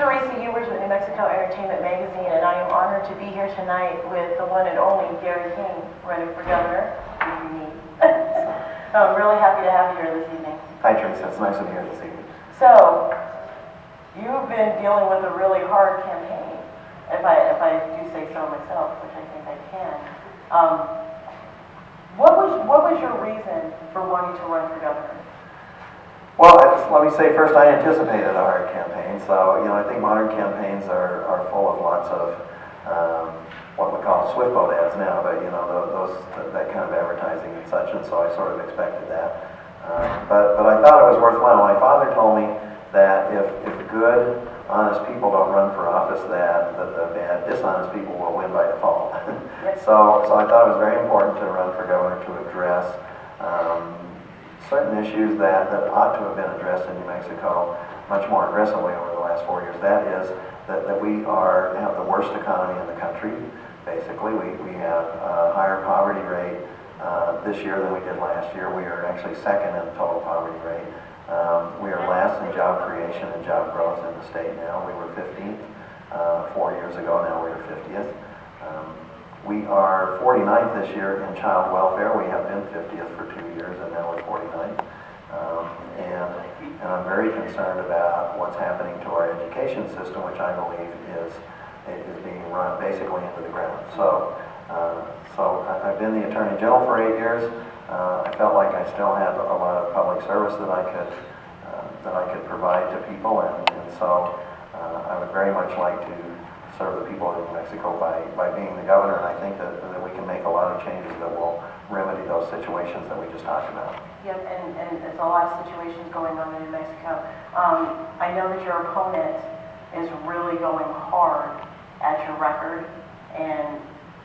Teresa Ewers with New Mexico Entertainment Magazine, and I am honored to be here tonight with the one and only Gary King, running for governor, if you need. I'm really happy to have you here this evening. Hi, Teresa. It's nice to be here this evening. So, you've been dealing with a really hard campaign, if I do say so myself, which I think I can. What was your reason for wanting to run for governor? Well, let me say first, I anticipated a hard campaign. So, I think modern campaigns are full of lots of what we call swift boat ads now, but that kind of advertising and such, and so I sort of expected that. But I thought it was worthwhile. My father told me that if good, honest people don't run for office, that the bad, dishonest people will win by default. So I thought it was very important to run for governor to address certain issues that ought to have been addressed in New Mexico much more aggressively over the last 4 years. That is that we have the worst economy in the country. Basically, we have a higher poverty rate this year than we did last year. We are actually second in total poverty rate. We are last in job creation and job growth in the state now. We were 15th 4 years ago. Now we're 50th. We are 49th this year in child welfare. We have been 50th for 2 years, and now we're 49th. And I'm very concerned about what's happening to our education system, which I believe is being run basically into the ground. So I've been the Attorney General for 8 years. I felt like I still had a lot of public service that I could provide to people, and so I would very much like to serve the people of New Mexico by being the governor, and I think that we can make a lot of changes that will remedy those situations that we just talked about. Yep, and there's a lot of situations going on in New Mexico. I know that your opponent is really going hard at your record and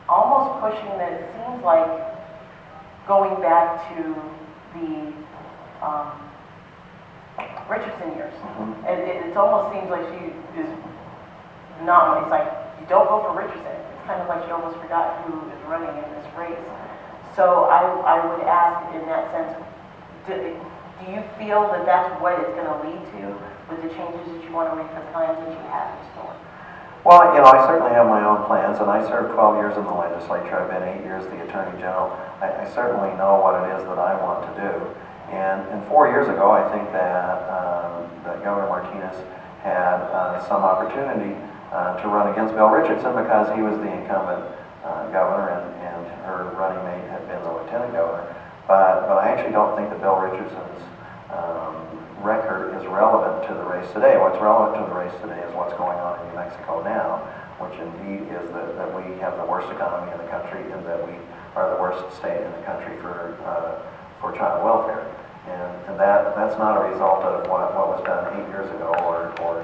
almost pushing that it seems like going back to the Richardson years. Mm-hmm. It almost seems like she is not, it's like, you don't vote for Richardson. It's kind of like she almost forgot who is running in this race. So I would ask in that sense, do you feel that that's what it's going to lead to with the changes that you want to make, the plans that you have in store? Well, I certainly have my own plans, and I served 12 years in the legislature. I've been 8 years the Attorney General. I certainly know what it is that I want to do. And 4 years ago, I think that Governor Martinez had some opportunity to run against Bill Richardson because he was the incumbent governor, and her running mate had been the lieutenant governor. But I actually don't think that Bill Richardson's record is relevant to the race today. What's relevant to the race today is what's going on in New Mexico now, which indeed is that we have the worst economy in the country, and that we are the worst state in the country for child welfare. And that's not a result of what was done 8 years ago or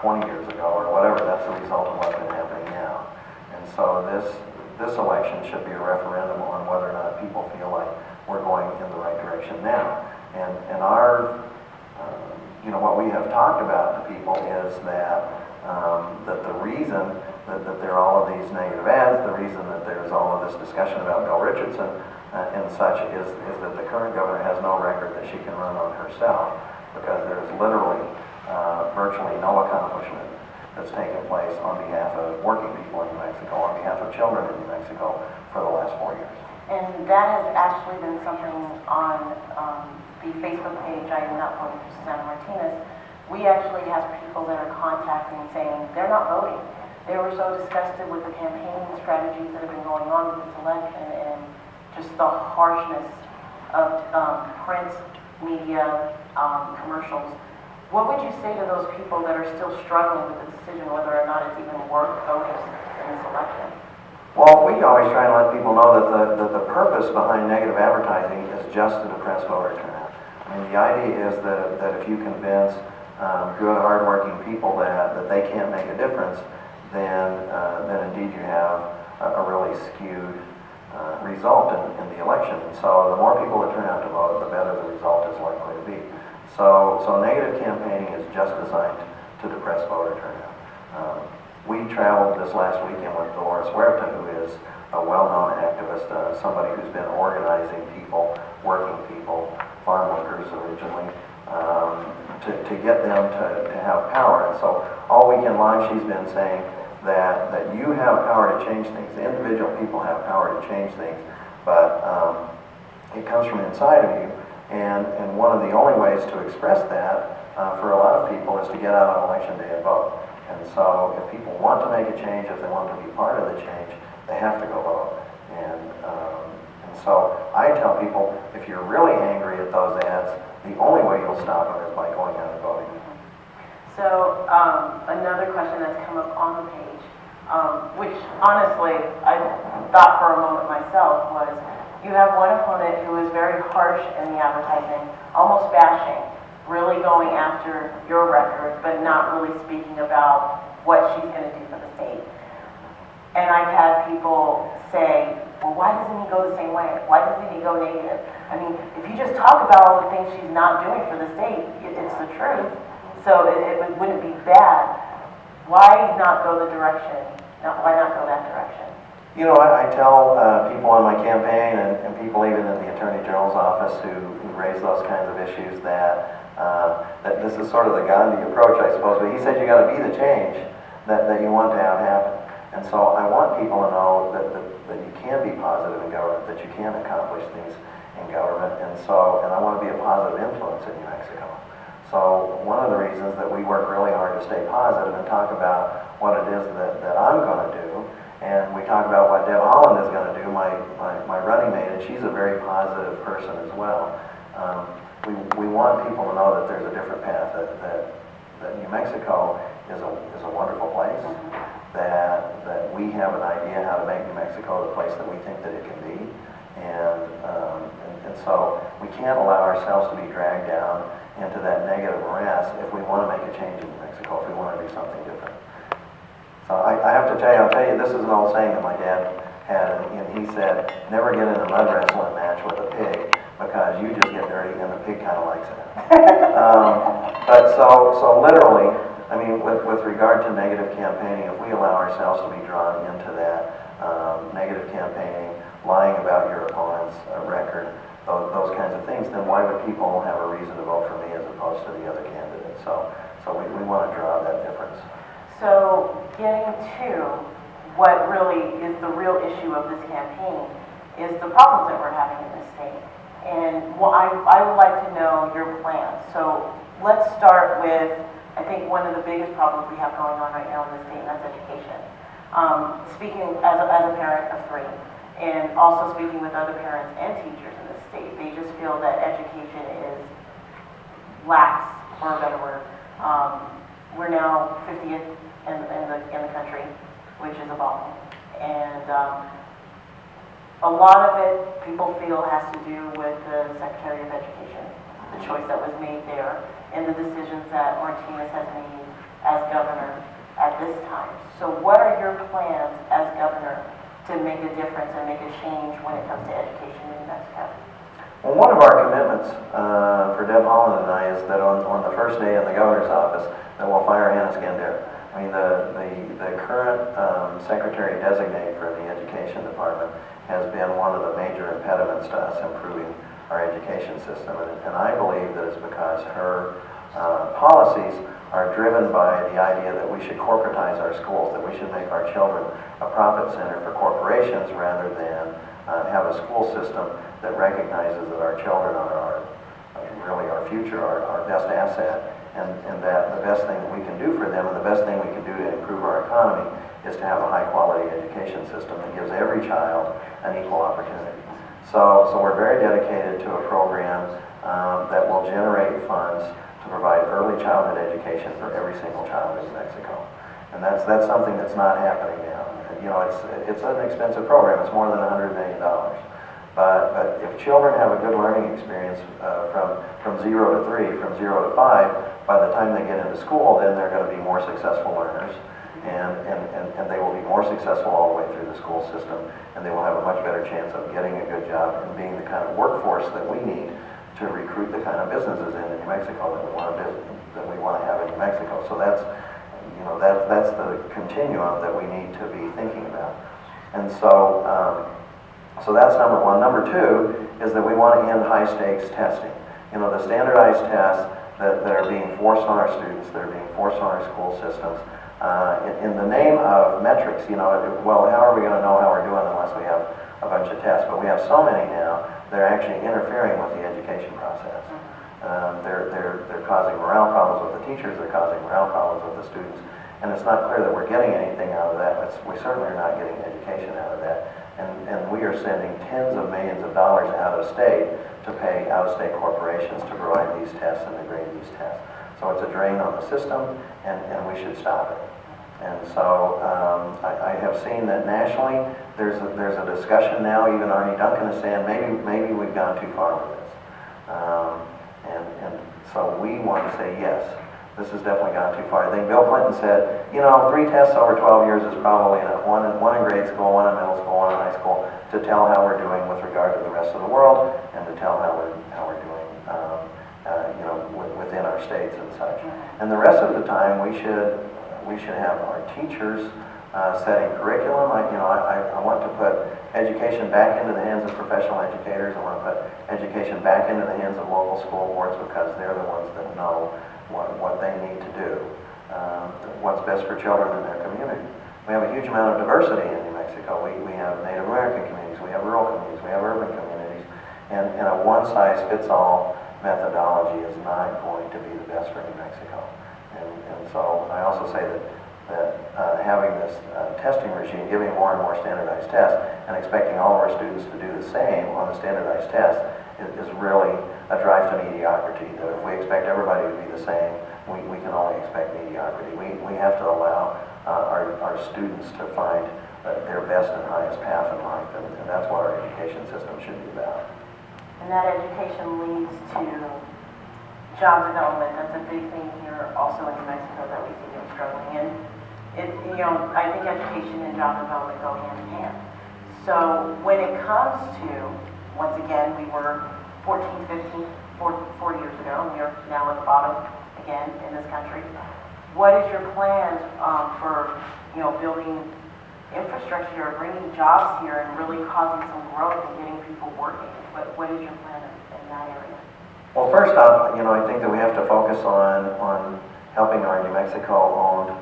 20 years ago or whatever. That's the result of what's been happening now. And so this election should be a referendum on whether or not people feel like we're going in the right direction now. And our what we have talked about to people is that the reason that there are all of these negative ads, the reason that there's all of this discussion about Bill Richardson and such is that the current governor has no record that she can run on herself, because there's literally virtually no accomplishment that's taken place on behalf of working people in New Mexico, on behalf of children in New Mexico for the last 4 years. And that has actually been something on the Facebook page, I Am Not Voting for Susana Martinez. We actually have people that are contacting saying they're not voting. They were so disgusted with the campaign strategies that have been going on with this election and just the harshness of print, media, commercials. What would you say to those people that are still struggling with the decision whether or not it's even worth voting in this election? Well, we always try to let people know that the purpose behind negative advertising is just to depress voter turnout. I mean, the idea is that if you convince good, hardworking people that they can't make a difference, then indeed you have a really skewed result in the election. And so the more people that turn out to vote, the better the result is likely to be. So negative campaigning is just designed to depress voter turnout. We traveled this last weekend with Dolores Huerta, who is a well-known activist, somebody who's been organizing people, working people, farm workers originally, to get them to have power. And so all weekend long she's been saying that you have power to change things. The individual people have power to change things, but it comes from inside of you. And one of the only ways to express that for a lot of people is to get out on election day and vote. And so if people want to make a change, if they want to be part of the change, they have to go vote. And so I tell people, if you're really angry at those ads, the only way you'll stop them is by going out and voting. So another question that's come up on the page, which honestly I thought for a moment myself, was you have one opponent who is very harsh in the advertising, almost bashing, really going after your record, but not really speaking about what she's going to do for the state. And I've had people say, well, why doesn't he go the same way? Why doesn't he go negative? I mean, if you just talk about all the things she's not doing for the state, it's the truth. So it wouldn't be bad. Why not go the direction? Why not go that direction? You know, I tell people on my campaign and people even in the Attorney General's office who raise those kinds of issues that this is sort of the Gandhi approach, I suppose. But he said you got to be the change that you want to have happen. And so I want people to know that you can be positive in government, that you can accomplish things in government. And I want to be a positive influence in New Mexico. So one of the reasons that we work really hard to stay positive and talk about what it is that I'm going to do, and we talk about what Deb Holland is going to do, my running mate, and she's a very positive person as well. We want people to know that there's a different path, that New Mexico is a wonderful place, that we have an idea how to make New Mexico the place that we think that it can be, and so we can't allow ourselves to be dragged down into that negative morass if we want to make a change in New Mexico, if we want to do something different. So I have to tell you, I'll tell you, this is an old saying that my dad had, and he said, never get in a mud wrestling match with a pig, because you just get dirty and the pig kind of likes it. But so literally, I mean, with regard to negative campaigning, if we allow ourselves to be drawn into that negative campaigning, lying about your opponent's record, those kinds of things, then why would people have a reason to vote for me as opposed to the other candidate? So we want to draw that difference. So getting to what really is the real issue of this campaign is the problems that we're having in this state. And I would like to know your plan. So let's start with, I think one of the biggest problems we have going on right now in this state, and that's education. Speaking as a parent of three, and also speaking with other parents and teachers in this state, they just feel that education is lax, for a better word. We're now 50th in the country, which is abominable. And a lot of it, people feel, has to do with the Secretary of Education, the choice that was made there, and the decisions that Martinez has made as governor at this time. So what are your plans as governor to make a difference and make a change when it comes to education in New Mexico? Well, one of our commitments for Deb Holland and I is that on the first day in the governor's office, that we'll fire Hannah Skender. I mean, the current secretary designate for the education department has been one of the major impediments to us improving our education system, and I believe that it's because her policies are driven by the idea that we should corporatize our schools, that we should make our children a profit center for corporations rather than have a school system that recognizes that our children are really our future, our best asset, and that the best thing that we can do for them and the best thing we can do to improve our economy is to have a high-quality education system that gives every child an equal opportunity. So we're very dedicated to a program that will generate funds to provide early childhood education for every single child in New Mexico. And that's something that's not happening now. You know, it's an expensive program. It's more than $100 million. But if children have a good learning experience from 0 to 3, from 0 to 5, by the time they get into school, then they're going to be more successful learners, and they will be more successful all the way through the school system, and they will have a much better chance of getting a good job and being the kind of workforce that we need to recruit the kind of businesses in New Mexico that we want to have in New Mexico. So that's the continuum that we need to be thinking about. And so that's number one. Number two is that we want to end high stakes testing. You know, the standardized tests that are being forced on our students, that are being forced on our school systems, in the name of metrics. Well, how are we going to know how we're doing unless we have a bunch of tests? But we have so many now, they're actually interfering with the education process. They're causing morale problems with the teachers, they're causing morale problems with the students, and it's not clear that we're getting anything out of that. We certainly are not getting education out of that. And we are sending tens of millions of dollars out of state to pay out-of-state corporations to provide these tests and to grade these tests. So it's a drain on the system, and we should stop it. And so I have seen that nationally, there's a discussion now. Even Arnie Duncan is saying maybe we've gone too far with this. And so we want to say yes, this has definitely gone too far. I think Bill Clinton said, 3 tests over 12 years is probably enough. One in grade school, one in middle school, one in high school, to tell how we're doing with regard to the rest of the world, and to tell how we're doing, within our states and such. And the rest of the time, we should have our teachers setting curriculum. I want to put education back into the hands of professional educators. I want to put education back into the hands of local school boards, because they're the ones that know what they need to do, what's best for children in their community. We have a huge amount of diversity in New Mexico. We have Native American communities, we have rural communities, we have urban communities, and a one-size-fits-all methodology is not going to be the best for New Mexico. And so I also say that having this testing regime, giving more and more standardized tests, and expecting all of our students to do the same on the standardized tests is really a drive to mediocrity. That if we expect everybody to be the same, we can only expect mediocrity. We have to allow our students to find their best and highest path in life, and that's what our education system should be about. And that education leads to job development. That's a big thing here also in New Mexico that we see them struggling in. I think education and job development go hand in hand. So when it comes to, once again, we were 14, 15, 40 years ago, and we are now at the bottom again in this country. What is your plan for, building infrastructure, bringing jobs here, and really causing some growth and getting people working? What is your plan in that area? Well, first off, I think that we have to focus on helping our New Mexico-owned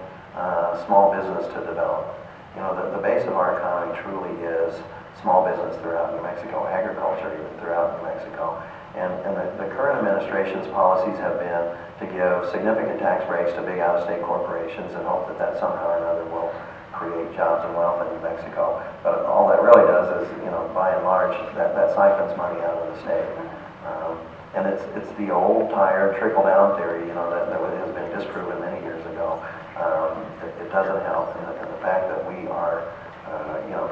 small business to develop. The base of our economy truly is small business throughout New Mexico, agriculture even throughout New Mexico. And the current administration's policies have been to give significant tax breaks to big out-of-state corporations and hope that somehow or another will create jobs and wealth in New Mexico. But all that really does is, by and large, that siphons money out of the state. And it's the old, tired, trickle-down theory, that has been disproven many years ago. It doesn't help, and the fact that we are,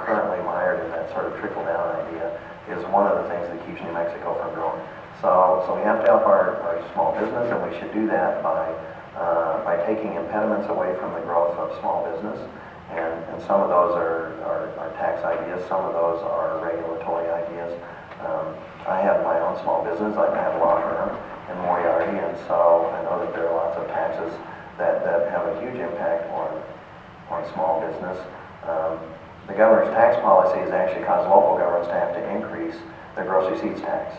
currently mired in that sort of trickle-down idea is one of the things that keeps New Mexico from growing. So we have to help our small business, and we should do that by taking impediments away from the growth of small business. And some of those are tax ideas, some of those are regulatory ideas. I have my own small business. I have a law firm in Moriarty, and so I know that there are lots of taxes that have a huge impact on small business. The governor's tax policy has actually caused local governments to have to increase their gross receipts tax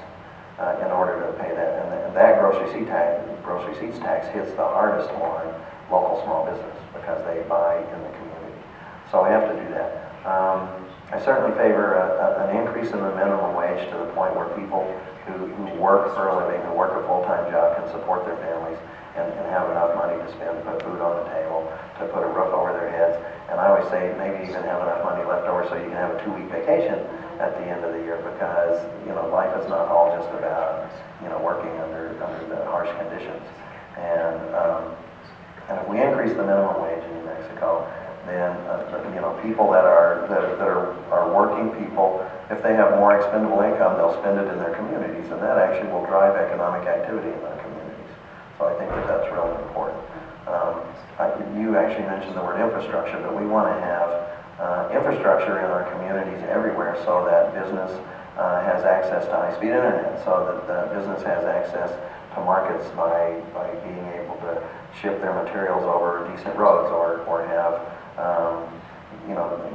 in order to pay that. And that gross receipts tax hits the hardest on local small business because they buy in the community. So we have to do that. I certainly favor an increase in the minimum wage to the point where people who work for a living, who work a full-time job, can support their families and have enough money to spend to put food on the table, to put a roof over their heads. And I always say maybe even have enough money left over so you can have a 2-week vacation at the end of the year, because life is not all just about working under the harsh conditions. And if we increase the minimum wage in New Mexico, then people that are working people, if they have more expendable income, they'll spend it in their communities, and that actually will drive economic activity in their communities. So I think that's really important. You actually mentioned the word infrastructure, but we want to have infrastructure in our communities everywhere so that business has access to high-speed internet, so that business has access to markets by being able to ship their materials over decent roads, or have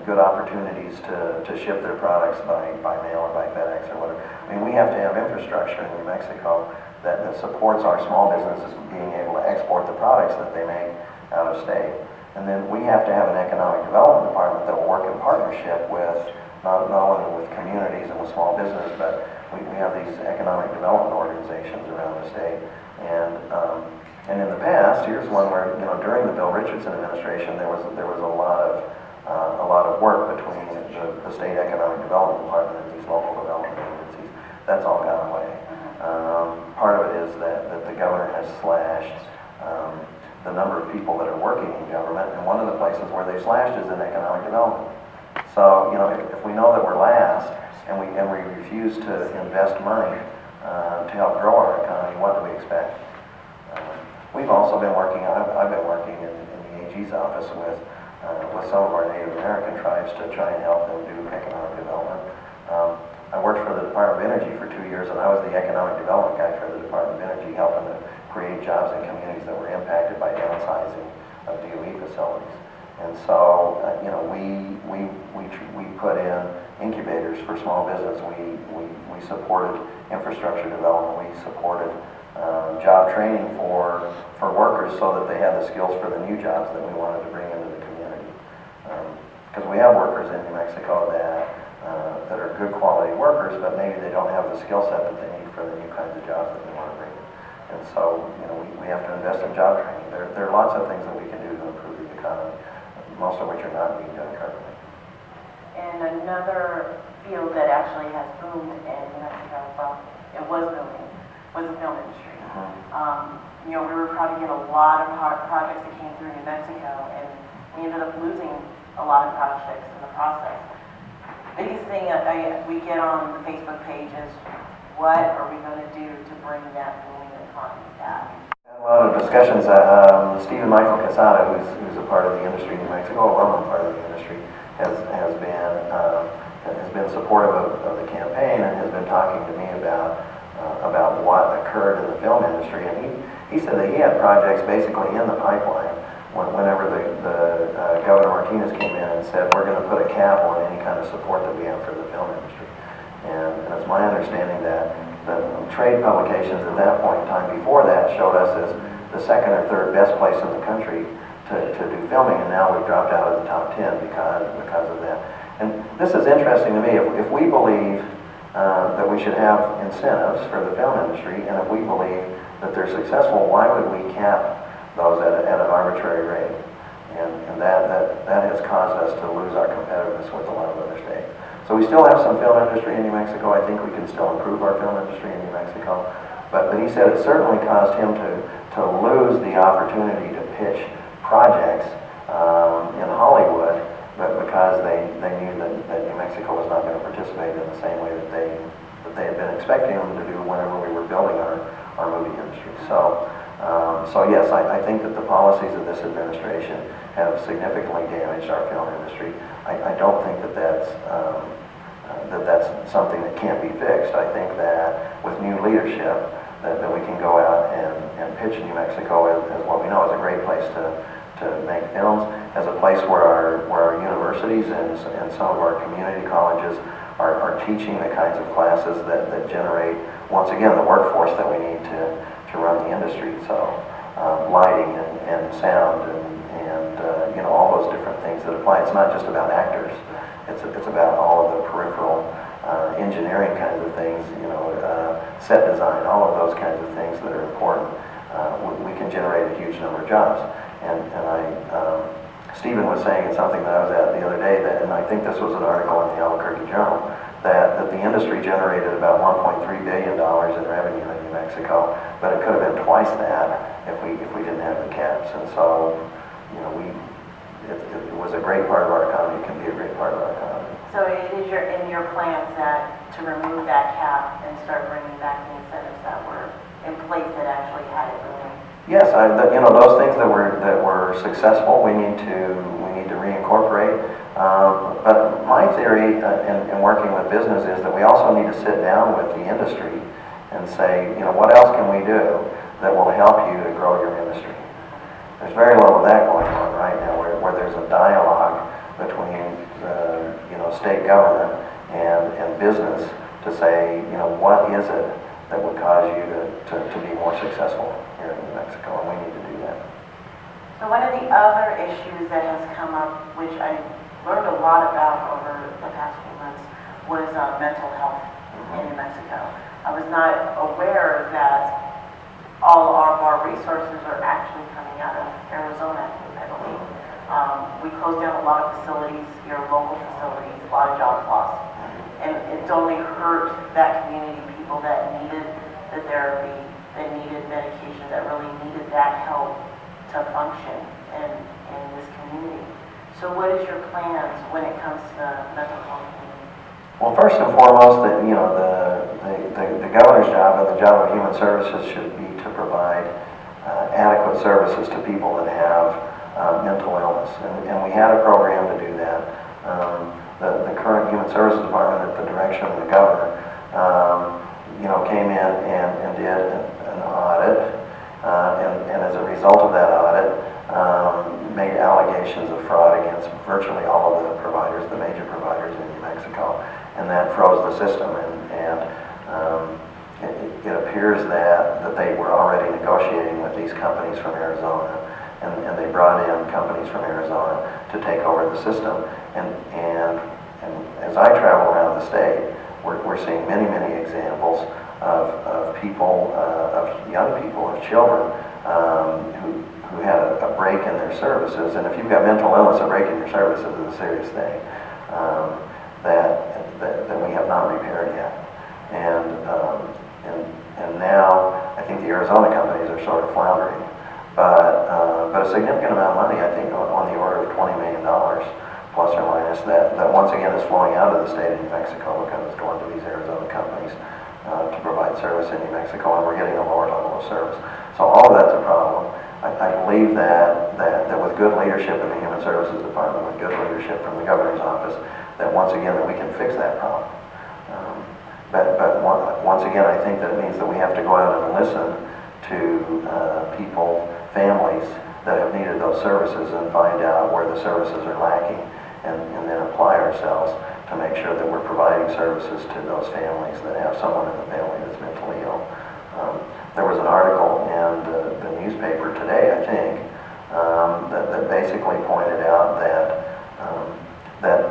good opportunities to ship their products by mail or by FedEx or whatever. I mean, we have to have infrastructure in New Mexico that supports our small businesses being able to export the products that they make out of state. And then we have to have an economic development department that will work in partnership with not only with communities and with small business, but we have these economic development organizations around the state. And in the past, here's one where, during the Bill Richardson administration, there was a lot of work between the state economic development department and these local development agencies. That's all gone away. Part of it is that the governor has slashed the number of people that are working in government, and one of the places where they slashed is in economic development. So, if we know that we're last and we refuse to invest money to help grow our economy, what do we expect? We've also been working. I've been working in the AG's office with some of our Native American tribes to try and help them do economic development. I worked for the Department of Energy for 2 years, and I was the economic development guy for the Department of Energy, helping to create jobs in communities that were impacted by downsizing of DOE facilities. And so, we put in incubators for small business. We supported infrastructure development. We supported job training for workers so that they had the skills for the new jobs that we wanted to bring into the community. Because we have workers in New Mexico that are good quality workers, but maybe they don't have the skill set that they need for the new kinds of jobs that we want to bring in. And so, we have to invest in job training. There are lots of things that we can do to improve the economy, most of which are not being done currently. And another field that actually has boomed in New Mexico, well, it was booming, was the film industry. We were proud to get a lot of projects that came through New Mexico, and we ended up losing a lot of projects in the process. Biggest thing we get on the Facebook page is, what are we going to do to bring that booming economy back? A lot of discussions. Stephen Michael Casada, who's a part of the industry in New Mexico, a well-known part of the industry, has been supportive of the campaign and has been talking to me about what occurred in the film industry. And he said that he had projects basically in the pipeline whenever the Governor Martinez came in and said, we're going to put a cap on any kind of support that we have for the film industry. And it's my understanding that the trade publications at that point in time before that showed us as the second or third best place in the country to do filming, and now we've dropped out of the top 10 because of that. And this is interesting to me. If we believe that we should have incentives for the film industry, and if we believe that they're successful, why would we cap those at an arbitrary rate? And that has caused us to lose our competitiveness with a lot of other states. So we still have some film industry in New Mexico. I think we can still improve our film industry in New Mexico. But he said it certainly caused him to lose the opportunity to pitch projects in Hollywood, but because they knew that New Mexico was not going to participate in the same way that they had been expecting them to do whenever we were building our movie industry. So yes, I think that the policies of this administration have significantly damaged our film industry. I don't think that that's something that can't be fixed. I think that with new leadership, that we can go out and pitch New Mexico as what we know is a great place to make films, as a place where our universities and some of our community colleges are teaching the kinds of classes that generate, once again, the workforce that we need to run the industry. So lighting and sound and all those different things that apply. It's not just about actors. It's about all of the peripheral engineering kinds of things, set design, all of those kinds of things that are important. We can generate a huge number of jobs. And Stephen was saying in something that I was at the other day, and I think this was an article in the Albuquerque Journal, that the industry generated about $1.3 billion in revenue in New Mexico, but it could have been twice that if we didn't have the caps. And so, it was a great part of our economy. It can be a great part of our economy. So it is in your plans to remove that cap and start bringing back the incentives that were in place that actually had it booming? Yes, those things that were successful, we need to reincorporate. But my theory in working with business is that we also need to sit down with the industry and say, what else can we do that will help you to grow your industry? There's very little of that going on right now, where there's a dialogue between state government and business to say, what is it that would cause you to be more successful here in New Mexico, and we need to do that. So one of the other issues that has come up, which I learned a lot about over the past few months, was mental health in New Mexico. I was not aware that all of our resources are actually coming out of Arizona, I believe. We closed down a lot of facilities here, local facilities, a lot of jobs lost. And it's only hurt that community, people that needed the therapy, that needed medication, that really needed that help to function in this community. So what is your plans when it comes to the mental health community? Well, first and foremost, the governor's job and the job of human services should be to provide adequate services to people that have mental illness. And we had a program to do that. The current Human Services Department, at the direction of the governor, came in and did an audit, and as a result of that audit, made allegations of fraud against virtually all of the providers, the major providers in New Mexico, and that froze the system. And it appears that they were already negotiating with these companies from Arizona, and they brought in companies from Arizona to take over the system. And as I travel around the state, we're seeing many examples of people, of young people, of children who had a break in their services. And if you've got mental illness, a break in your services is a serious thing that we have not repaired yet. And now I think the Arizona companies are sort of floundering. But a significant amount of money, I think on the order of $20 million, plus or minus, that once again is flowing out of the state of New Mexico because it's going to these Arizona companies to provide service in New Mexico, and we're getting a lower level of service. So all of that's a problem. I believe that with good leadership in the Human Services Department, with good leadership from the governor's office, that once again that we can fix that problem. But once again, I think that means that we have to go out and listen to people, families that have needed those services, and find out where the services are lacking, and then apply ourselves to make sure that we're providing services to those families that have someone in the family that's mentally ill. There was an article in the newspaper today, I think, that basically pointed out that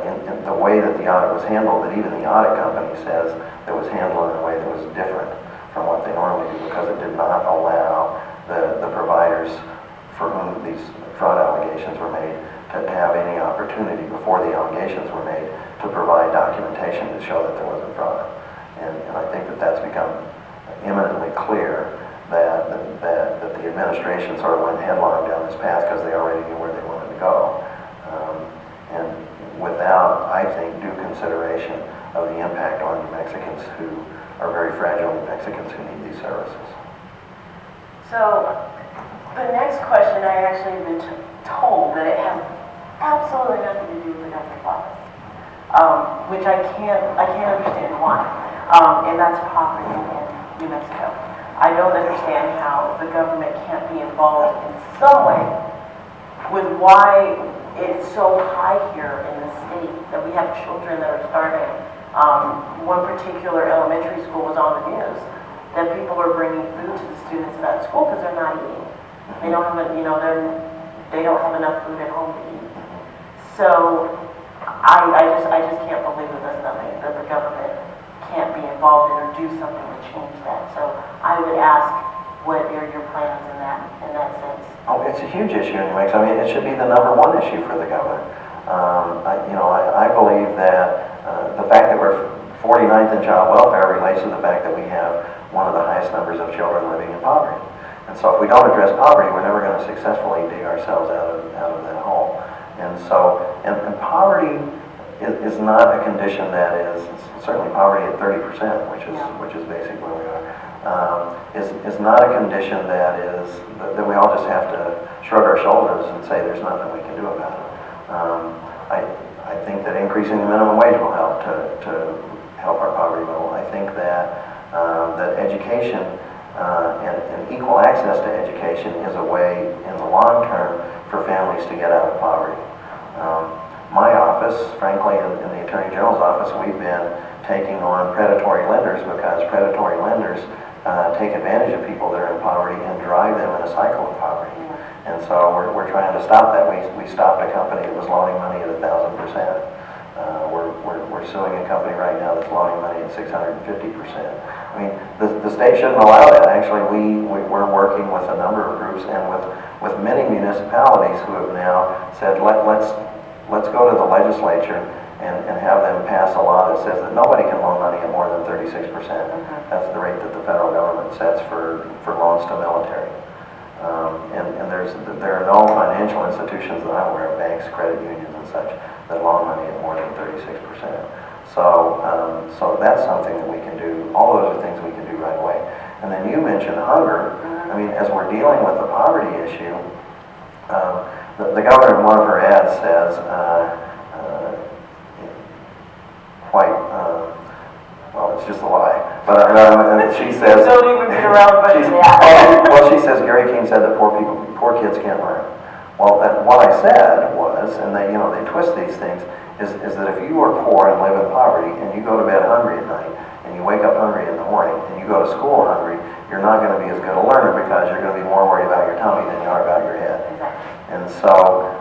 in the way that the audit was handled, that even the audit company says it was handled in a way that was different from what they normally do, because it did not allow the providers for whom these fraud allegations were made to have any opportunity before the allegations were made to provide documentation to show that there wasn't fraud. And I think that that's become eminently clear that the administration sort of went headlong down this path because they already knew where they wanted to go. And without, I think, due consideration of the impact on New Mexicans who are very fragile New Mexicans who need these services. So the next question, I actually have been told that it has absolutely nothing to do with the governor's office, which I can't understand why, and that's poverty in New Mexico. I don't understand how the government can't be involved in some way with why it's so high here in the state that we have children that are starving. One particular elementary school was on the news that people are bringing food to the students in that school because they're not eating. They don't have they don't have enough food at home to eat. So I just can't believe that there's nothing that the government can't be involved in or do something to change that. So I would ask, what are your plans in that sense? Oh, it's a huge issue in New Mexico. I mean, it should be the #1 issue for the governor. I believe that the fact that we're 49th in child welfare relates to the fact that we have one of the highest numbers of children living in poverty. And so if we don't address poverty, we're never going to successfully dig ourselves out of that hole. And so, and poverty is not a condition that is, certainly poverty at 30%, which is basically where we are, is not a condition that we all just have to shrug our shoulders and say there's nothing we can do about it. I think that increasing the minimum wage will help to help our poverty level. I think that education and equal access to education is a way in the long term for families to get out of poverty. My office, frankly, in the Attorney General's office, we've been taking on predatory lenders because predatory lenders take advantage of people that are in poverty and drive them in a cycle of poverty. And so we're trying to stop that. We stopped a company that was loaning money at 1,000%. We're suing a company right now that's loaning money at 650%. I mean, the state shouldn't allow that. Actually, we're working with a number of groups and with many municipalities who have now said, let's go to the legislature and have them pass a law that says that nobody can loan money at more than 36%. That's the rate that the federal government sets for loans to military. And there are no financial institutions that I'm aware of, banks, credit unions and such, that loan money at more than 36%. So that's something that we can do. All those are things we can do right away. And then you mentioned hunger. I mean, as we're dealing with the poverty issue, the governor in one of her ads says, well, it's just a lie. But she says, don't even get around but well, she says Gary King said that poor kids can't learn. Well, what I said was, and they twist these things, is that if you are poor and live in poverty and you go to bed hungry at night and you wake up hungry in the morning and you go to school hungry, you're not going to be as good a learner because you're going to be more worried about your tummy than you are about your head. Exactly. And so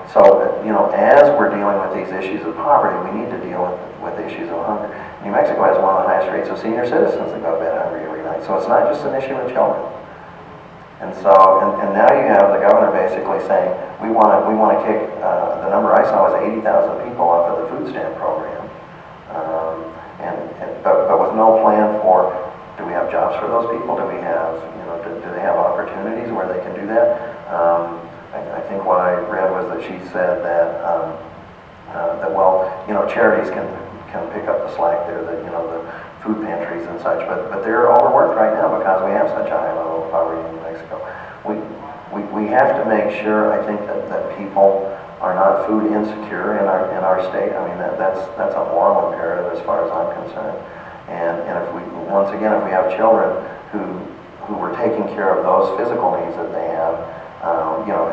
as we're dealing with these issues of poverty, we need to deal with the issues of hunger. New Mexico has one of the highest rates of senior citizens that go to bed hungry every night. So it's not just an issue with children. And so, and now you have the governor basically saying, we want to kick, the number I saw was 80,000 people off of the food stamp program. But with no plan for, do we have jobs for those people? Do we have, do they have opportunities where they can do that? I think what I read was that she said that charities can pick up the slack there, the food pantries and such, but they're overworked right now because we have such a high level of poverty in New Mexico. We have to make sure, I think, that people are not food insecure in our state. I mean, that's a moral imperative as far as I'm concerned. And if we have children who we're taking care of those physical needs that they have,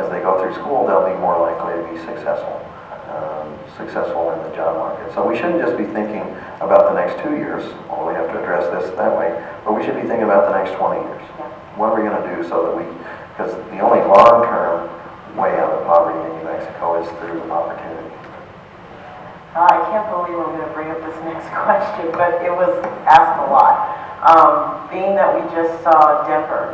as they go through school, they'll be more likely to be successful in the job market. So we shouldn't just be thinking about the next 2 years, although we have to address this that way, but we should be thinking about the next 20 years. What are we going to do so that because the only long-term way out of poverty in New Mexico is through opportunity. I can't believe I'm going to bring up this next question, but it was asked a lot. Being that we just saw Denver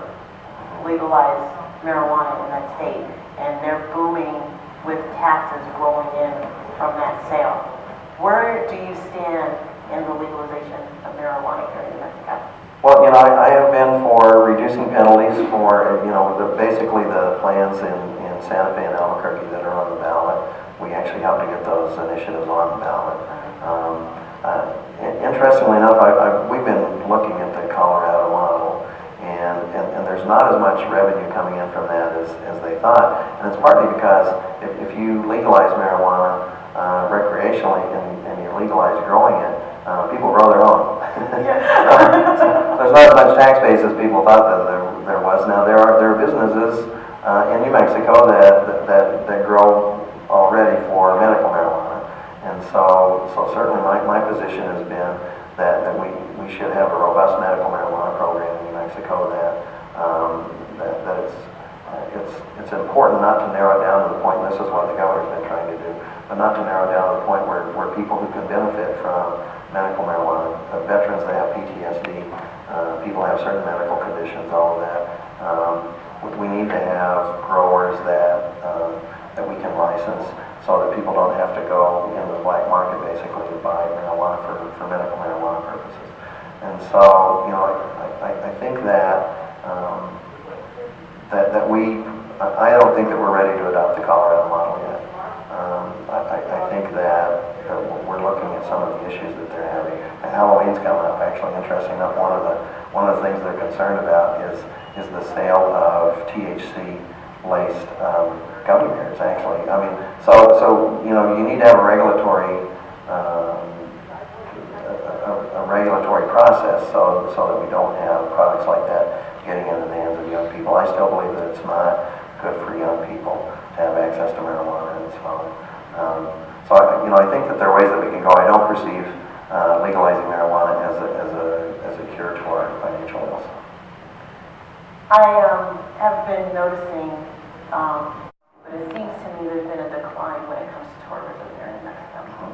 legalize marijuana in that state, and they're booming with taxes rolling in from that sale. Where do you stand in the legalization of marijuana here in New Mexico? Well, I have been for reducing penalties for, basically the plans in Santa Fe and Albuquerque that are on the ballot. We actually helped to get those initiatives on the ballot. Interestingly enough, we've been looking at the Colorado model, and there's not as much revenue coming in from that as they thought. And it's partly because if you legalize marijuana recreationally and you legalize growing it, people grow their own. There's not as much tax base as people thought that there was. Now there are businesses in New Mexico that grow already for medical marijuana, and so certainly my position has been that we should have a robust medical marijuana program in New Mexico. That it's important not to narrow it down to the point, and this is what the governor's been trying to do, but not to narrow it down to the point where people who can benefit from medical marijuana, veterans that have PTSD, people have certain medical conditions, all of that. We need to have growers that we can license so that people don't have to go into the black market basically to buy marijuana for medical marijuana purposes. And so, I think that I don't think that we're ready to adopt the Colorado model yet. I think that we're looking at some of the issues that they're having. And Halloween's coming up. Actually, interesting enough, one of the things they're concerned about is the sale of THC-laced gummy bears. Actually, I mean, so you need to have a regulatory process so that we don't have products like that getting into the hands of young people. I still believe that it's not good for young people to have access to marijuana and so on. So I think that there are ways that we can go. I don't perceive legalizing marijuana as a cure to our financial ills. I have been noticing, but it seems to me there's been a decline when it comes to tourism here in Mexico.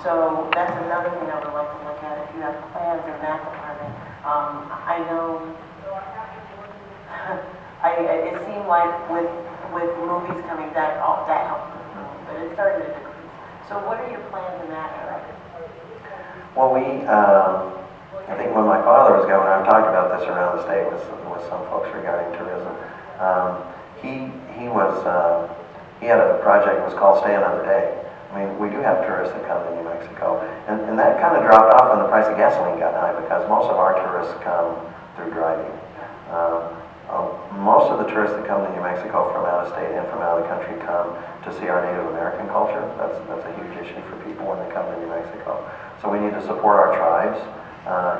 So that's another thing I would like to look at if you have plans in that department. I know it seemed like with movies coming that helped, but it started to decrease. So what are your plans in that area? Well, I think when my father was governor, I've talked about this around the state with some folks regarding tourism. He had a project that was called Stay Another Day. I mean, we do have tourists that come to New Mexico, and that kind of dropped off when the price of gasoline got high because most of our tourists come through driving. Most of the tourists that come to New Mexico from out of state and from out of the country come to see our Native American culture. That's a huge issue for people when they come to New Mexico. So we need to support our tribes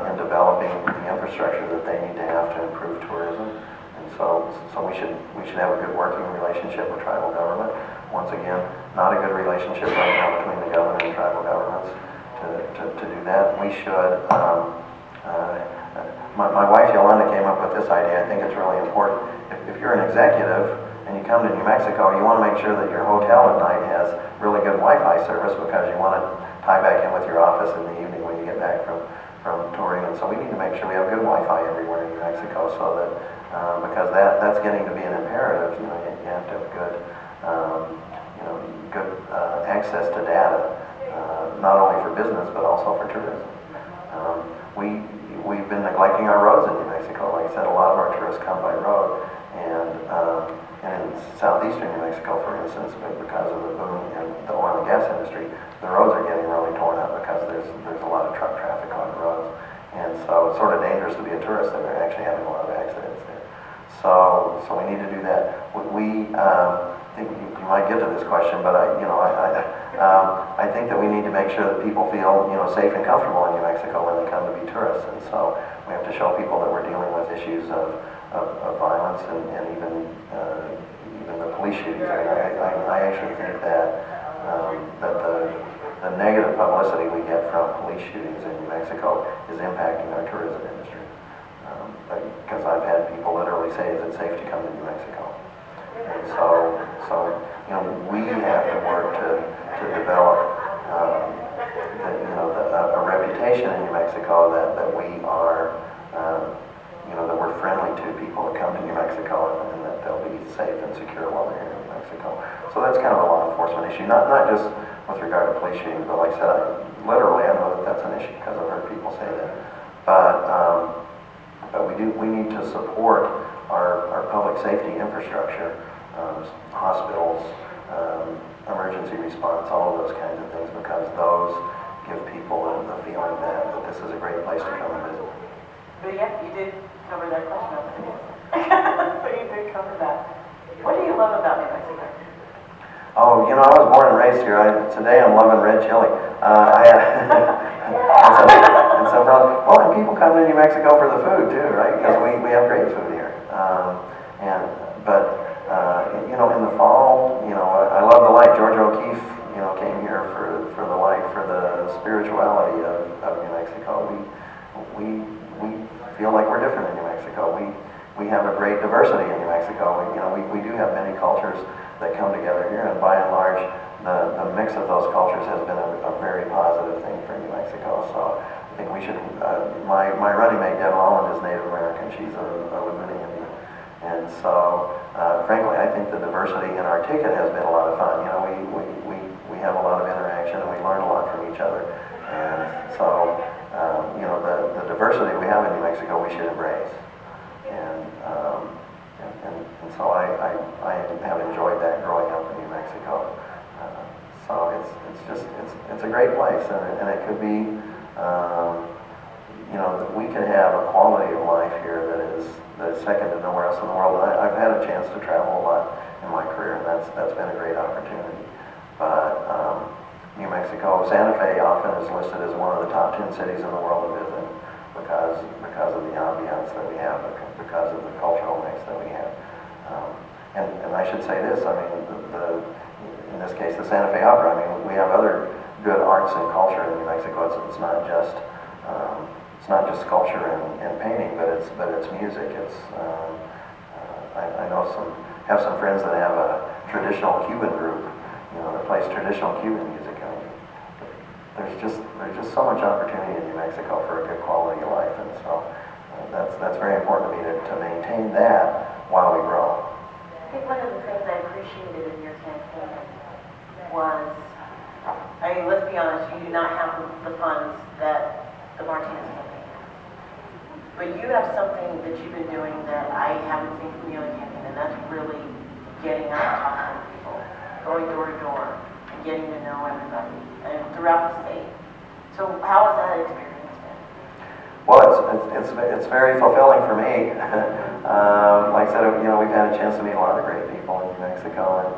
in developing the infrastructure that they need to have to improve tourism. And so we should have a good working relationship with tribal government. Once again, not a good relationship right now between the government and tribal governments to do that. We should. My wife Yolanda came up with this idea. I think it's really important. If you're an executive and you come to New Mexico, you want to make sure that your hotel at night has really good Wi-Fi service because you want to tie back in with your office in the evening when you get back from touring. And so we need to make sure we have good Wi-Fi everywhere in New Mexico, so that because that's getting to be an imperative. You have to have good access to data, not only for business but also for tourism. We've been neglecting our roads in New Mexico. Like I said, a lot of our tourists come by road, and in southeastern New Mexico, for instance, because of the boom in the oil and gas industry, the roads are getting really torn up because there's a lot of truck traffic on the roads, and so it's sort of dangerous to be a tourist, and they're actually having a lot of accidents there. So we need to do that. I think you might get to this question, but I think that we need to make sure that people feel safe and comfortable in New Mexico when they come to be tourists, and so we have to show people that we're dealing with issues of violence and even the police shootings. I actually think that the negative publicity we get from police shootings in New Mexico is impacting our tourism industry. Because I've had people literally say, "Is it safe to come to New Mexico?" And so we have to work to develop a reputation in New Mexico that we are that we're friendly to people that come to New Mexico, and that they'll be safe and secure while they're here in New Mexico. So that's kind of a law enforcement issue, not just with regard to police shootings, but like I said, I know that that's an issue because I've heard people say that. But we need to support our public safety infrastructure, hospitals, emergency response, all of those kinds of things, because those give people the feeling that this is a great place to come and visit. But yeah, you did cover that question. So you did cover that. What do you love about New Mexico? Oh, I was born and raised here. Today I'm loving red chili. And people come to New Mexico for the food too, right? Because we have great food here. In the fall, I love the light. George O'Keeffe, came here for the light, for the spirituality of New Mexico. We feel like we're different in New Mexico. We have a great diversity in New Mexico. We do have many cultures that come together here, and by and large, the mix of those cultures has been a very positive thing for New Mexico. So I think we should. My running mate Deb Holland is Native American. She's a Laguna Indian, and so frankly, I think the diversity in our ticket has been a lot of fun. We have a lot of interaction, and we learn a lot from each other, and so the diversity we have in New Mexico we should embrace. And so I have enjoyed that growing up in New Mexico. So it's a great place, and it could be that we could have a quality of life here that is second to nowhere else in the world. And I've had a chance to travel a lot in my career, and that's been a great opportunity. But New Mexico, Santa Fe often is listed as one of the top 10 cities in the world to visit because of the ambiance that we have, because of the cultural mix that we have. And I should say this, in this case, the Santa Fe Opera, we have other good arts and culture in New Mexico. It's not just it's not just sculpture and painting, but it's music. It's I know have some friends that have a traditional Cuban group, that plays traditional Cuban music. I mean, there's just so much opportunity in New Mexico for a good quality of life, and so that's very important to me to maintain that while we grow. I think one of the things I appreciated in your campaign was, I mean, let's be honest, you do not have the funds that the Martinez campaign has. But you have something that you've been doing that I haven't seen from the other campaign, and that's really getting out and talking to people, going door to door, and getting to know everybody, and throughout the state. So how has that experience been? Well, it's very fulfilling for me. Like I said, we've had a chance to meet a lot of great people in New Mexico, and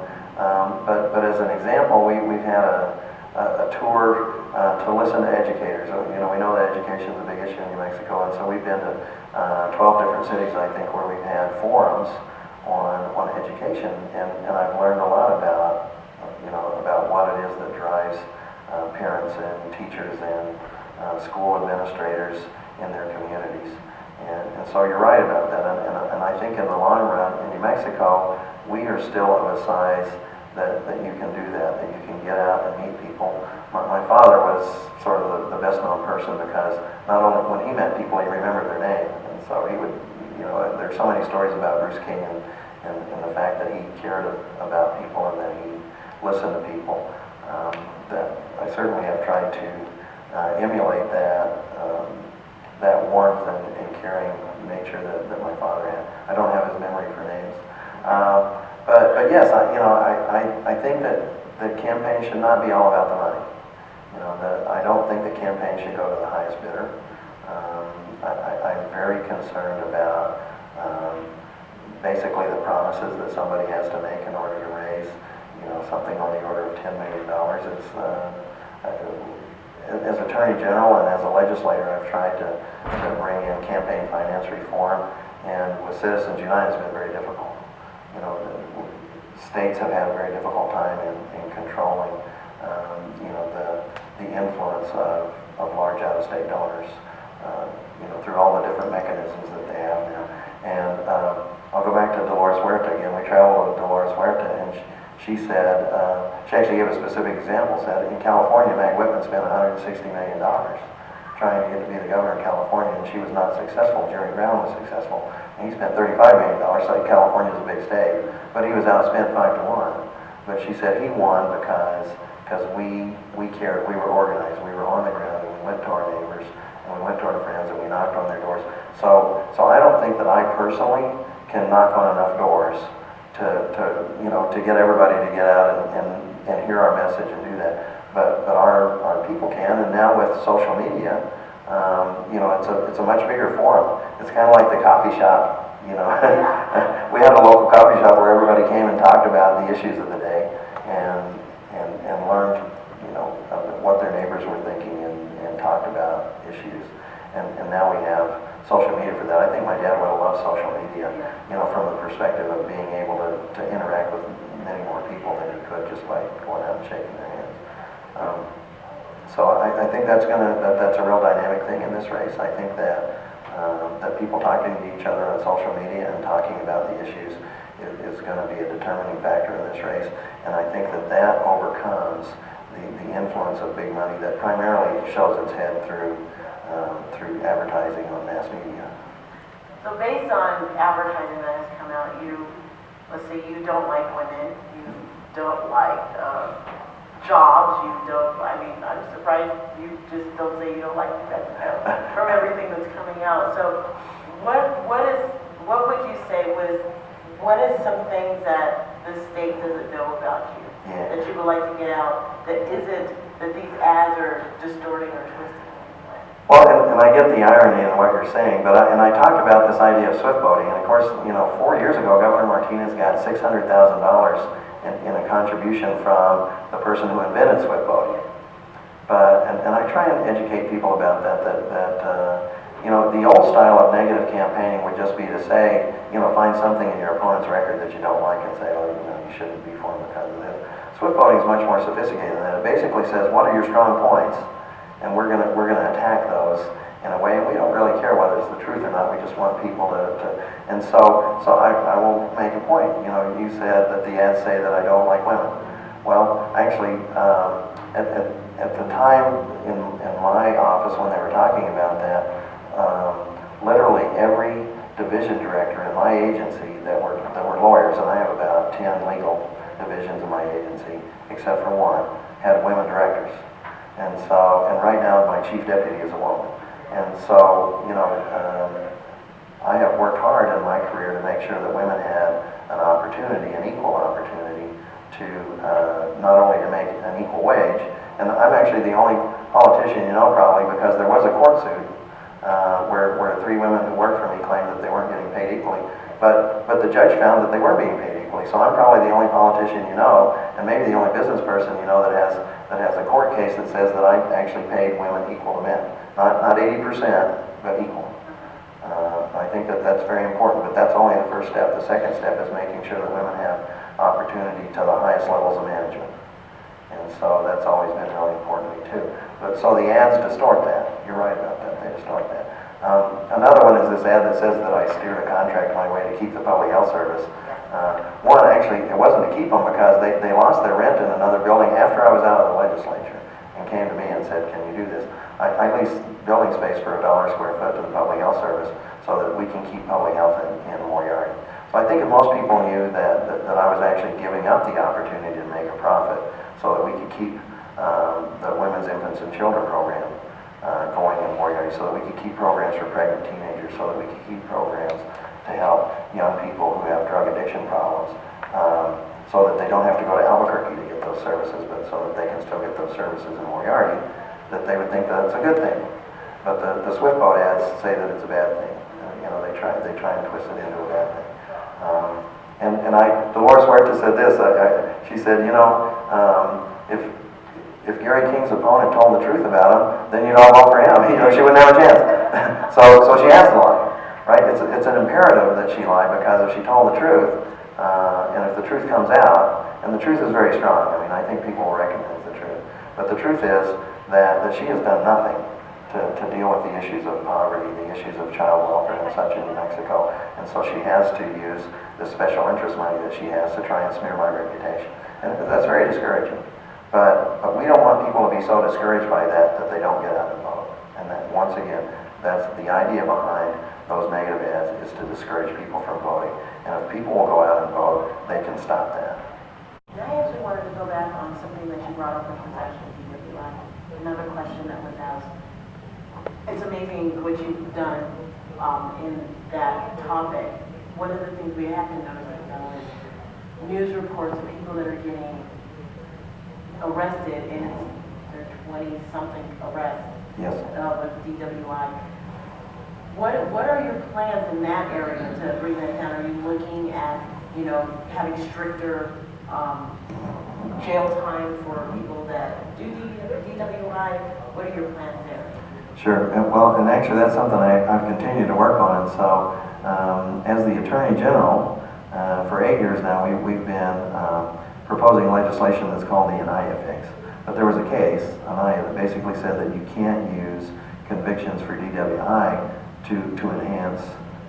but as an example, we've had a tour to listen to educators. We know that education is a big issue in New Mexico, and so we've been to 12 different cities, I think, where we've had forums on education, and I've learned a lot about what it is that drives parents and teachers and school administrators in their communities. And so you're right about that, and I think in the long run, in New Mexico, we are still of a size that you can do that you can get out and meet people. My father was sort of the best known person because not only when he met people, he remembered their name, and so he would, there's so many stories about Bruce King and the fact that he cared about people and that he listened to people, that I certainly have tried to emulate that warmth and caring nature that my father had. I don't have his memory for names. But yes, I think that the campaign should not be all about the money. I don't think the campaign should go to the highest bidder. I'm very concerned about basically the promises that somebody has to make in order to raise, something on the order of $10 million. As Attorney General and as a legislator, I've tried to bring in campaign finance reform, and with Citizens United, it's been very difficult. States have had a very difficult time in controlling, the influence of large out-of-state donors, through all the different mechanisms that they have now. And I'll go back to Dolores Huerta again. We traveled with Dolores Huerta, and she said, she actually gave a specific example, said in California, Meg Whitman spent $160 million trying to get to be the governor of California, and she was not successful. Jerry Brown was successful, and he spent $35 million, so California's a big state, but he was outspent 5-1. But she said he won because we cared, we were organized, we were on the ground, and we went to our neighbors, and we went to our friends, and we knocked on their doors. So I don't think that I personally can knock on enough doors to get everybody to get out and hear our message and do that. But our people can, and now with social media, it's a much bigger forum. It's kind of like the coffee shop. We had a local coffee shop where everybody came and talked about the issues of the day and learned, what their neighbors were thinking and talked about issues. And now we have social media for that. I think my dad would have loved social media, from the perspective of being able to interact with many more people than he could just by going out and shaking their hands. So I think that's a real dynamic thing in this race. I think that people talking to each other on social media and talking about the issues is going to be a determining factor in this race. And I think that overcomes the influence of big money that primarily shows its head through advertising on mass media. So based on advertising that has come out, let's say you don't like women, you don't like jobs, I'm surprised you just don't say you don't like Mexico from everything that's coming out. So what would you say what is some things that the state doesn't know about you that you would like to get out that isn't, that these ads are distorting or twisting? Well, and I get the irony in what you're saying, but I talked about this idea of swift boating, and of course, 4 years ago, Governor Martinez got $600,000 in a contribution from the person who invented swift boating. But and I try and educate people about that the old style of negative campaigning would just be to say, find something in your opponent's record that you don't like and say, you shouldn't be for him because of this. Swift boating is much more sophisticated than that. It basically says, what are your strong points? And we're gonna attack those in a way. And we And so I will make a point. You know, you said that the ads say that I don't like women. Well, actually, at the time in my office when they were talking about that, literally every division director in my agency that were lawyers, and I have about 10 legal divisions in my agency, except for one, had women directors. And right now my chief deputy is a woman. And so, you know, I have worked hard in my career to make sure that women had an opportunity, an equal opportunity to not only to make an equal wage, and I'm actually the only politician you know probably because there was a court suit where 3 women who worked for me claimed that they weren't getting paid equally, but the judge found that they were being paid equally. So I'm probably the only politician you know, and maybe the only business person you know that has a court case that says that I actually paid women equal to men, not 80%, but equal. I think that that's very important, but that's only the first step. The second step is making sure that women have opportunity to the highest levels of management. And so that's always been really important to me too. But so the ads distort that. You're right about that. They distort that. Another one is this ad that says that I steered a contract my way to keep the public health service. One, actually, it wasn't to keep them because they lost their rent in another building after I was out of the legislature and came to me and said, can you do this? I lease building space for $1 a square foot to the public health service so that we can keep public health in Moriarty. So I think if most people knew that I was actually giving up the opportunity to make a profit so that we could keep the Women's, Infants, and Children program going in Moriarty, so that we could keep programs for pregnant teenagers, so that we could keep programs to help young people who have drug addiction problems, so that they don't have to go to Albuquerque to get those services, but so that they can still get those services in Moriarty, that they would think that it's a good thing. But the Swift Boat ads say that it's a bad thing. You know, they try and twist it into a bad thing. Dolores Huerta said this. She said, you know, if Gary King's opponent told the truth about him, then you'd all vote for him. You know, she wouldn't have a chance. so she has to lie, right? It's an imperative that she lie, because if she told the truth, and if the truth comes out, and the truth is very strong. I mean, I think people will recognize the truth. But the truth is that she has done nothing to deal with the issues of poverty, the issues of child welfare and such in New Mexico. And so she has to use the special interest money that she has to try and smear my reputation. And that's very discouraging. But we don't want people to be so discouraged by that they don't get out and vote. And that, once again, that's the idea behind those negative ads, is to discourage people from voting. And if people will go out and vote, they can stop that. I actually wanted to go back on something that you brought up, which was actually DWI. Another question that was asked. It's amazing what you've done in that topic. One of the things we have to notice though is news reports of people that are getting arrested, and their 20-something arrests. Yes. With DWI. What are your plans in that area to bring that down? Are you looking at, you know, having stricter jail time for people that do DWI? What are your plans there? Sure. Well, and actually that's something I've continued to work on. And so as the Attorney General, for 8 years now, we've been proposing legislation that's called the Anaya fix. But there was a case, Anaya, that basically said that you can't use convictions for DWI to enhance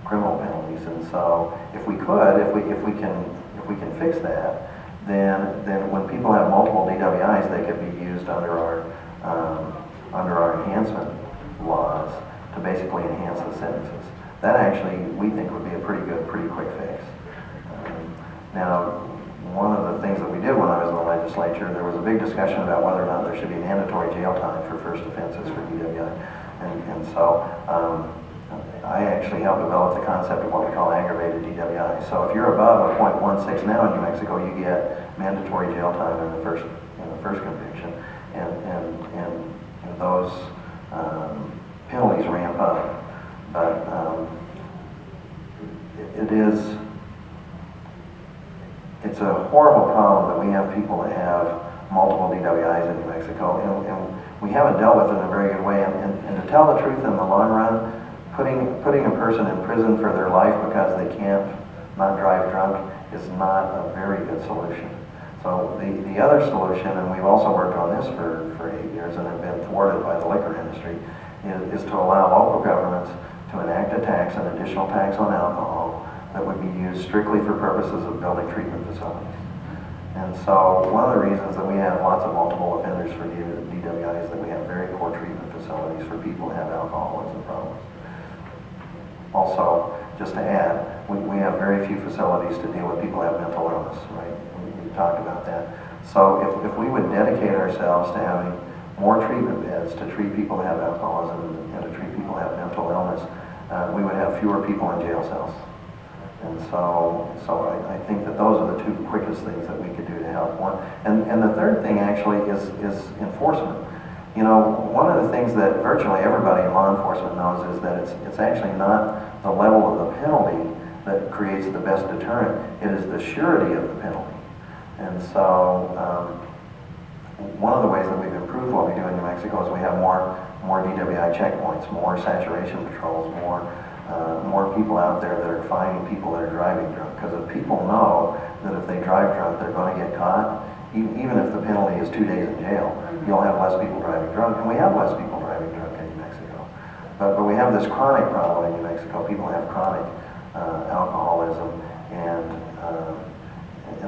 criminal penalties. And so if we can fix that, then when people have multiple DWIs, they could be used under our enhancement laws to basically enhance the sentences. That actually, we think, would be a pretty quick fix. Now, one of the things that we did when I was in the legislature, there was a big discussion about whether or not there should be mandatory jail time for first offenses for DWI. And so I actually helped develop the concept of what we call aggravated DWI. So if you're above a .16 now in New Mexico, you get mandatory jail time in the first conviction, and those penalties ramp up. But it's a horrible problem that we have people that have multiple DWIs in New Mexico, and we haven't dealt with it in a very good way. And to tell the truth, in the long run, putting a person in prison for their life because they can't not drive drunk is not a very good solution. So the other solution, and we've also worked on this for 8 years and have been thwarted by the liquor industry, is to allow local governments to enact a tax, an additional tax on alcohol, that would be used strictly for purposes of building treatment facilities. And so one of the reasons that we have lots of multiple offenders for DWI is that we have very poor treatment facilities for people who have alcoholism problems. Also, just to add, we have very few facilities to deal with people who have mental illness, right? We talked about that. So if we would dedicate ourselves to having more treatment beds to treat people who have alcoholism and to treat people who have mental illness, we would have fewer people in jail cells. And so I think that those are the two quickest things that we could do to help. And the third thing actually is enforcement. You know, one of the things that virtually everybody in law enforcement knows is that it's actually not the level of the penalty that creates the best deterrent. It is the surety of the penalty. And so one of the ways that we've improved what we do in New Mexico is we have more DWI checkpoints, more saturation patrols, more people out there that are finding people that are driving drunk. Because if people know that if they drive drunk, they're going to get caught, even if the penalty is 2 days in jail, you'll have less people driving drunk, and we have less people driving drunk in New Mexico. But we have this chronic problem in New Mexico. People have chronic alcoholism, and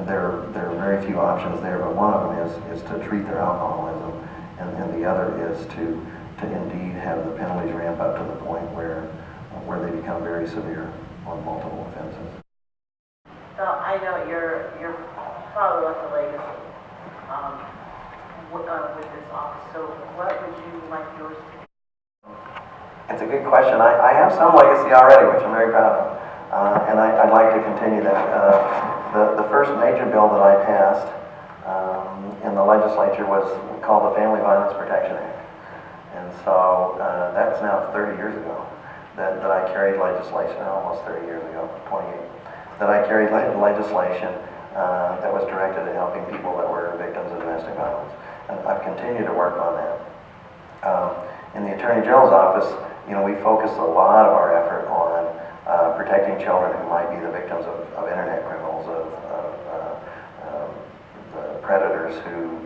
there are very few options there, but one of them is to treat their alcoholism, and the other is to indeed have the penalties ramp up to the point where they become very severe on multiple offenses. So I know your father left a legacy with this office, so what would you like yours to be? It's a good question. I have some legacy already, which I'm very proud of, and I'd like to continue that. The first major bill that I passed in the legislature was called the Family Violence Protection Act, and so that's now 30 years ago that I carried legislation, almost 30 years ago, 28, that I carried legislation that was directed at helping people that were victims of domestic violence. And I've continued to work on that. In the Attorney General's office, you know, we focus a lot of our effort on protecting children who might be the victims of internet criminals, of the predators who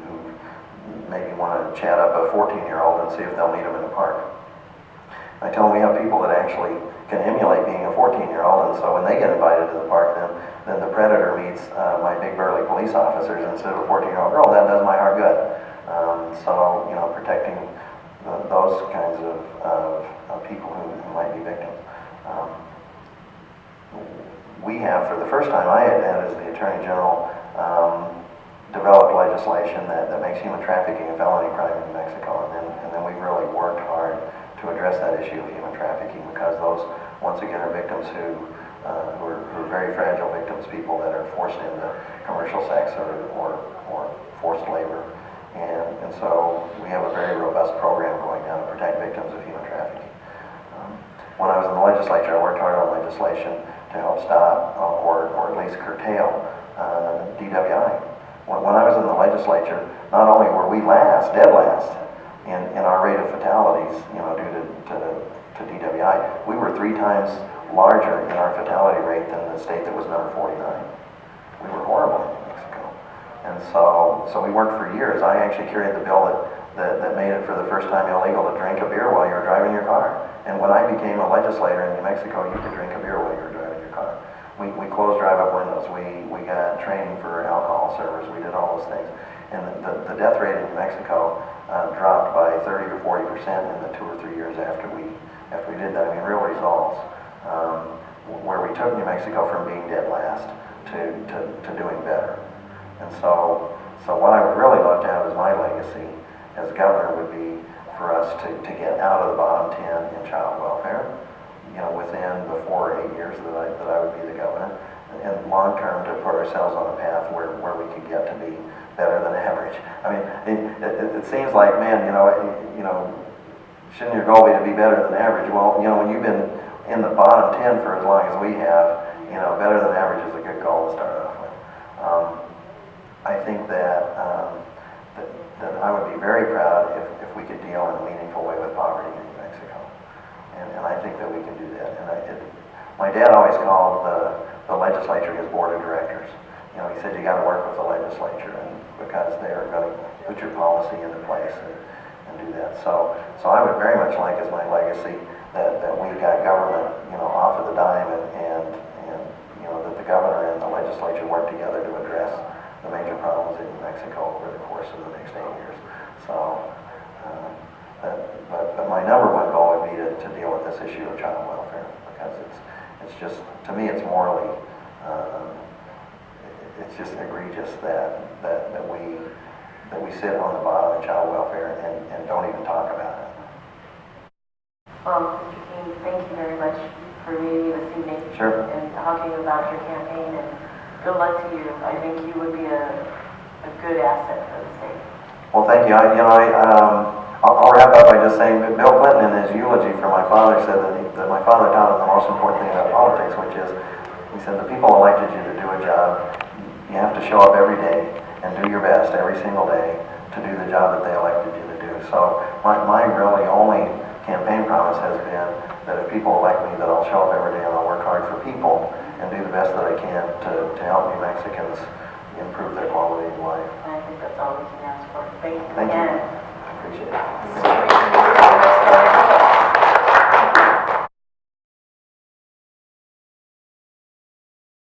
maybe want to chat up a 14-year-old and see if they'll meet them in a park. I tell them we have people that actually can emulate being a 14-year-old, and so when they get invited to the park, then the predator meets my big burly police officers instead of a 14-year-old girl. That does my heart good. So, you know, protecting those kinds of people who might be victims. We have, for the first time I had as the Attorney General, developed legislation that makes human trafficking a felony crime in New Mexico, and then we've really worked hard to address that issue of human trafficking, because those, once again, are victims who are very fragile victims, people that are forced into commercial sex or forced labor. And so we have a very robust program going now to protect victims of human trafficking. When I was in the legislature, I worked hard on legislation to help stop or at least curtail DWI. When I was in the legislature, not only were we dead last in our rate of fatalities, you know, due to DWI, we were 3 times larger in our fatality rate than the state that was number 49. We were horrible in New Mexico. And so we worked for years. I actually carried the bill that made it for the first time illegal to drink a beer while you were driving your car. And when I became a legislator in New Mexico, you could drink a beer while you were driving your car. We closed drive-up windows. We got training for alcohol servers. We did all those things. And the death rate in New Mexico dropped by 30 to 40% in the 2 or 3 years after we did that. I mean, real results. Where we took New Mexico from being dead last to doing better. And so what I would really love to have as my legacy as governor would be for us to get out of the bottom 10 in child welfare, you know, within the 4 or 8 years that I would be the governor, and long term to put ourselves on a path where we could get to be better than average. I mean, it seems like, man, you know, shouldn't your goal be to be better than average? Well, you know, when you've been in the bottom 10 for as long as we have, you know, better than average is a good goal to start off with. I think that I would be very proud if we could deal in a meaningful way with poverty in New Mexico, and I think that we can do that. And my dad always called the legislature his board of directors. You know, he said you got to work with the legislature, and because they are going to put your policy into place and do that. So I would very much like as my legacy that we got government, you know, off of the dime and that the governor and the legislature work together to address the major problems in New Mexico over the course of the next 8 years. So, but my number one goal would be to deal with this issue of child welfare, because it's just, to me, it's morally, it's just egregious that we sit on the bottom of child welfare and don't even talk about it. Well, Mr. King, thank you very much for meeting this evening. Sure. And talking about your campaign, and good luck to you. I think you would be a good asset for the state. Well, thank you. I'll wrap up by just saying that Bill Clinton, in his eulogy for my father, said that my father taught him the most important thing about politics, which is, he said, the people elected you to do a job. You have to show up every day and do your best every single day to do the job that they elected you to do. So my really only campaign promise has been that if people elect me, that I'll show up every day and I'll work hard for people and do the best that I can to help New Mexicans improve their quality of life. And I think that's all we can ask for. Thank you Thank you. again. I appreciate it.